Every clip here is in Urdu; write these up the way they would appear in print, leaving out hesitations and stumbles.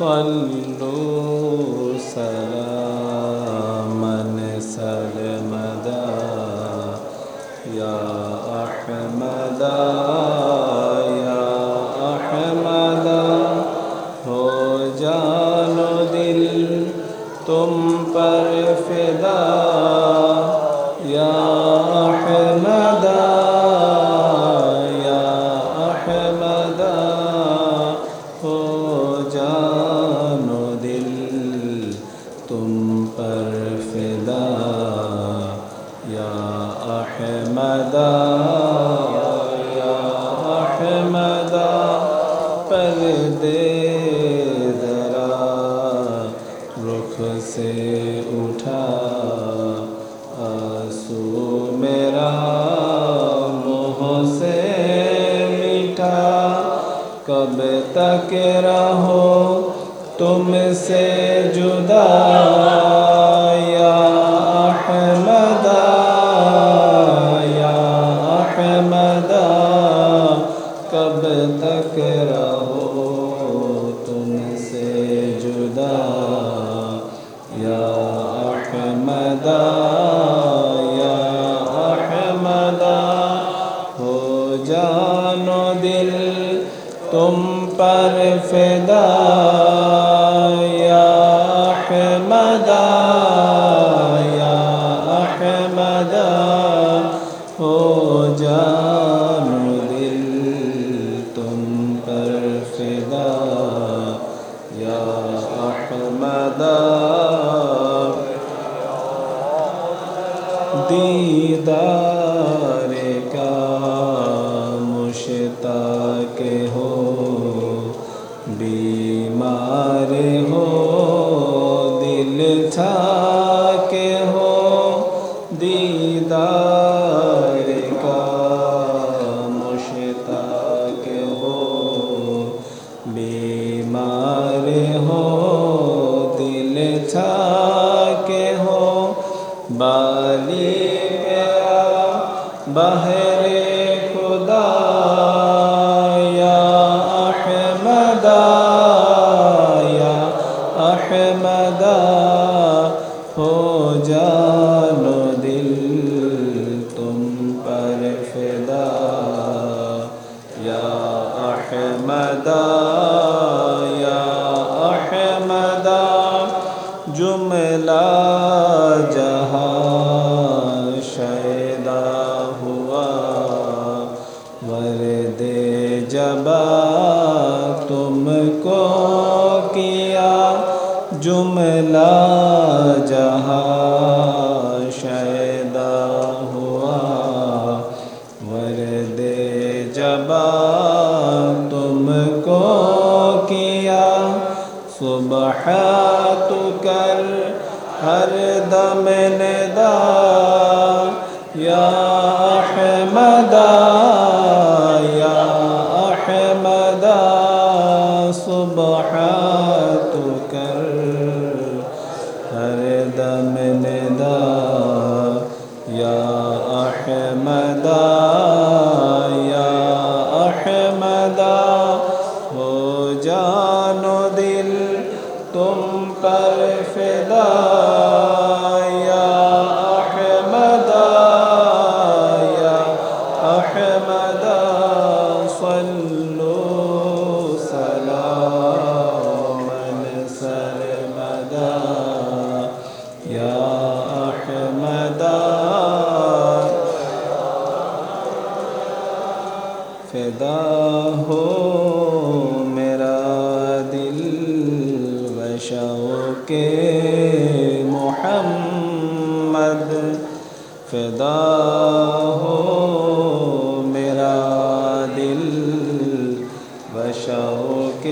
صلوا سلاما سرمدا یا احمدا یا احمدا ہو جان و دل تم پر فدا یا احمدا یا احمدا ہو جان و دل تم پر فدا یا احمدا یا احمدا پردے ذرا رخ سے اٹھا آنسو میرا منہ سے میٹھا کب تک رہو تم سے جدا یا احمدا یا احمدا کب تک رہو تم سے جدا یا احمدا یا احمدا ہو جان و دل تم پر فدا یا احمدا یا احمدا ہو جان و دل تم پر فدا یا احمدا دیدار کا مشتاق ہو بیمار ہو دل تھاک ہو دیدار کا مشتاق ہو بیمار ہو دل تھاک ہو بالی میرا بہر خدا یا احمدا یا احمدا ہو جان و دل تم پر فدا یا احمدا یا احمدا جملہ جہاں شیدا ہوا ورد جبا تم کو کیا جملہ جہاں شیدا ہوا ورد جبا تم کو کیا صبح تو کر ہر دم ندا یا احمدا یا احمدا صبح تو کر ہر دم ندا یا احمدا یا احمدا ہو جان و دل تم پر فدا یا احمدا یا احمدا صلوا سلاما سرمدا یا احمدا فدا ہو میرا دل شوق محمد فدا ہو میرا دل شوق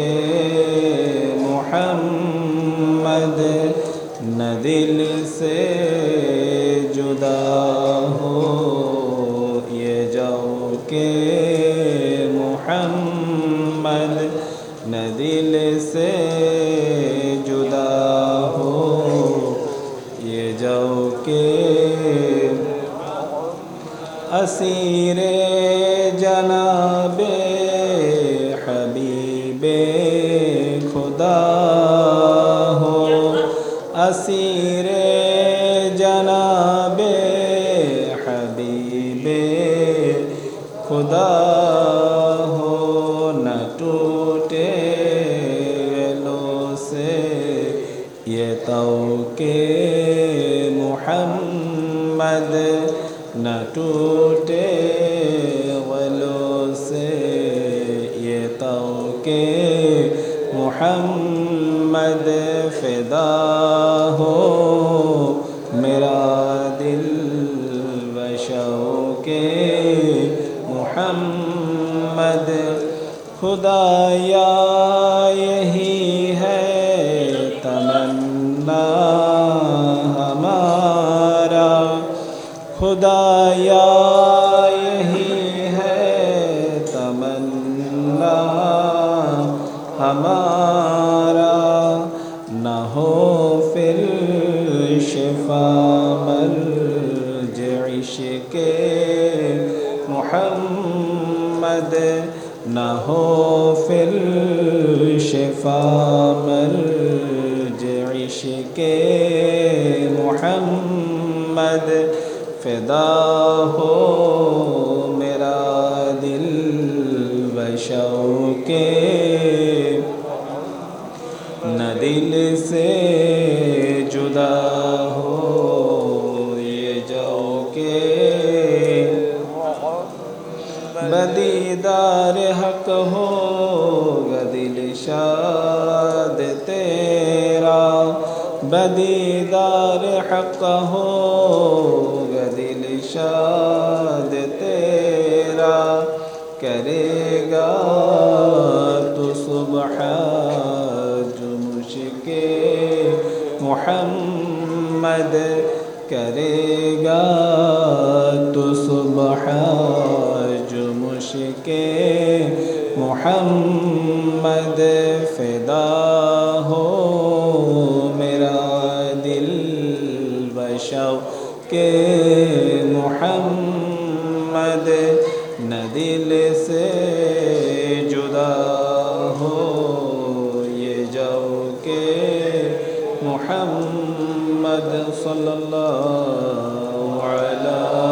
محمد نہ دل سے جدا ہو یہ ذوق محمد نہ دل سے جدا ہو یہ ذوق اسیر جناب حبیب خدا اسیر جناب حبیب خدا ہو نہ ٹوٹے گلوں سے یہ طوق محمد نہ ٹوٹے غلوں سے یہ طوق محمد فدا ہو میرا دل بشوق محمد خدایا یہی ہے تمنا ہمارا خدایا یہی ہے تمنا ہمارا نہ ہو پھر شفا مرجع عشق محمد نہ ہو پھر شفا مرجع عشق محمد فدا ہو میرا دل بشوق نہ دل سے جدا ہو یہ جو کہ بدیدار حق ہوگا دل شاد تیرا بدیدار حق ہوگا دل شاد تیرا کرے گا تو صبح جو مشق محمد کرے گا تو صبح جو مشق محمد فدا ہو میرا دل بشوق محمد نہ دل سے جدا ہو یہ جو کہ محمد صلی اللہ علیہ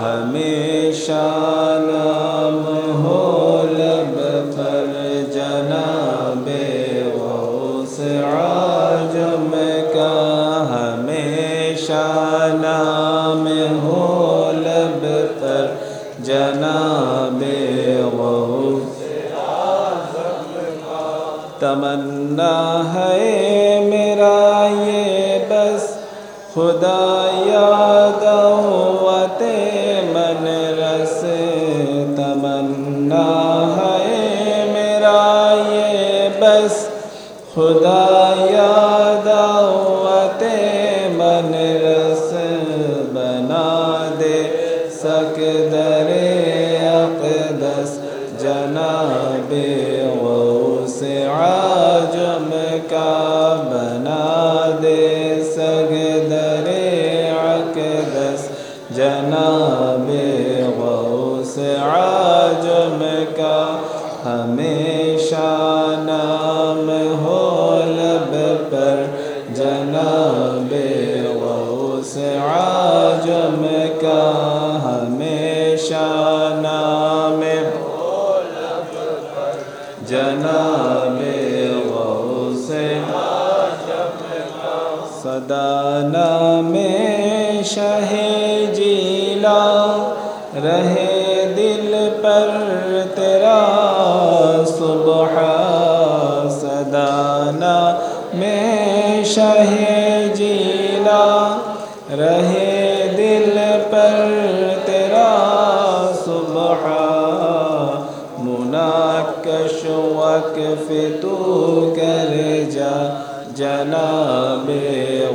ہمیشہ نام ہو لب پر جناب غوث عجم کا ہمیشہ نام ہو لب پر جناب غوث عجم کا تمنا ہے میرا یہ بس خدا یاد دعوت من رس تمنا ہے میرا یہ بس خدا یاد دعوت من رس بنا دے سکندر اقدس جناب غوث عجم کا بنا دے سکندر اقدس جناب غوث عجم کا ہمیشہ نام ہو لب پر جناب غوث عجم کا ہمیشہ نام ہو لب پر جناب غوث عجم کا صدا نام شہ جیلا رہے دل پر تیرا صبح صدا نام شہ جیلا رہے دل پر تیرا سبحان مناقش وقف تو کر جا جناب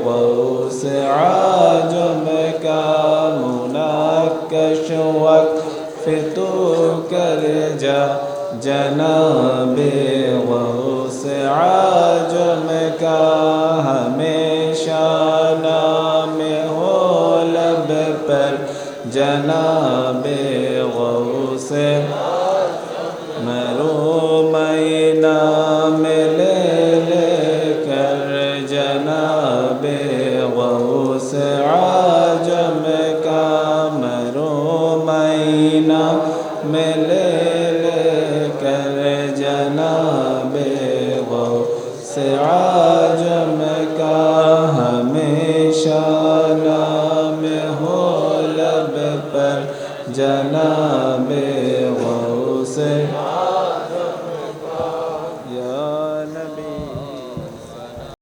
غوث عجم کا مناقش وقف تو کر جا جناب غوث عجم کا ہمیشہ نام ہو لب پر جناب غوث محروم نام لے لے کر جناب غوث عجم کا محروم نام لے لے کر جناب غوث عجم کا ہمیشہ نام ہو لب پر جناب